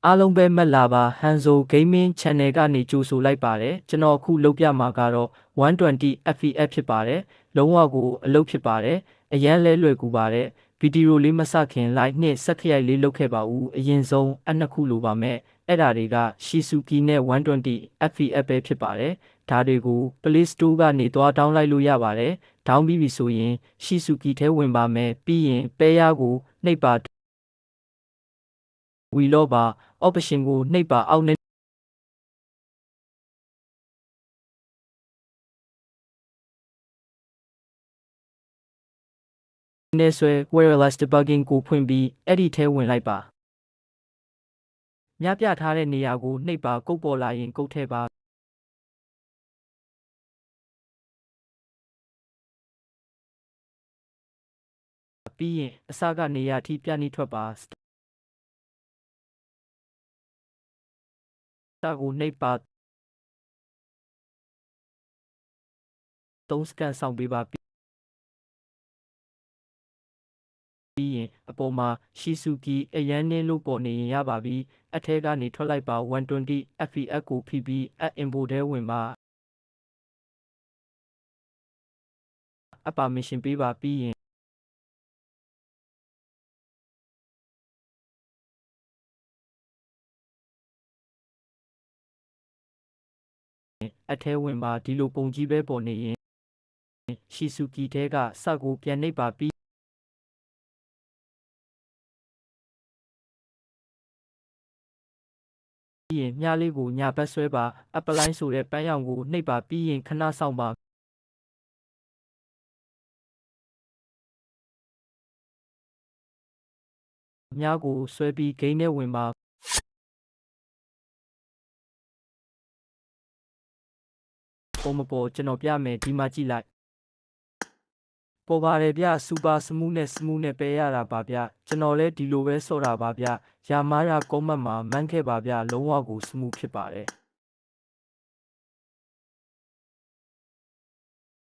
အားလုံးပဲမတ်လာပါ Hanzo Gaming Channel ကနေကြိုဆိုလိုက်ပါတယ်ကျွန်တော်အခုလုပ်ပြမှာကတော့120 fps ဖြစ်ပါတယ်လုံးဝကိုအလုပ်ဖြစ်ပါတယ်အရန်လဲလွယ်ကူပါတယ်ဗီဒီယိုလေးမစခင် like နဲ့ subscribe လေးလုပ်ခဲ့ပါဦးအရင်ဆုံးအနှစ်ခုလိုပါမယ်အဲ့ဒါတွေက Shizuki နဲ့120 fps ပဲဖြစ်ပါတယ်ဒါတွေကို Play Store ကနေသွား download လိုက်လို့ရပါတယ် down ပြီးပြီဆိုရင် Shizuki ထဲဝင်ပါမယ်ပြီးရင် pair ကိုနှိပ်ပါဝီလော့ပါ option ကိုနှိပ်ပါအောက်နဲ့ဆွဲ wireless debugging ကိုဖွင့်ပြီးအဲ့ဒီထဲဝင်လိုက်ပါမြပြထားတဲ့နေရာကိုနှိပ်ပါကုတ်ပေါ်လာရင်ကုတ်ထဲပါပြီးရင်အစကနေရာထိပြနှိထွက်ပါတာကိုနှိပ်ပါ3စကန်ဆောင်ပေးပါပြီးရင်အပေါ်မှာ Shizuki အရန်နင်းလို့ပေါ်နေရင်ရပါပြီအထဲကနေထွက်လိုက်ပါ120 fps ကိုဖိပြီး add import ထဲဝင်ပါအပါမရှင်ပေးပါပြီးရင်အထဲဝင်ပါဒီလိုပုံကြီးပဲပေါ်နေရင် Shizuki ထဲကစကိုပြန်နှိပ်ပါပြီးရင်မြလေးကိုညာဘက်ဆွဲပါ apply ဆိုတဲ့ပန်းရောင်ကိုနှိပ်ပါပြီးရင်ခဏဆောင်ပါမြကိုဆွဲပြီးဂိမ်းထဲဝင်ပါပုံမပေါ်ကျွန်တော်ပြမယ်ဒီမှာကြည့်လိုက်ပေါ်ပါတယ်ဗျစူပါစမူးနဲ့ပဲရတာပါဗျကျွန်တော်လည်းဒီလိုပဲဆော့တာပါဗျရာမားရာကောမန့်မှာမန်းခဲ့ပါဗျလုံးဝကိုစမူးဖြစ်ပါတယ်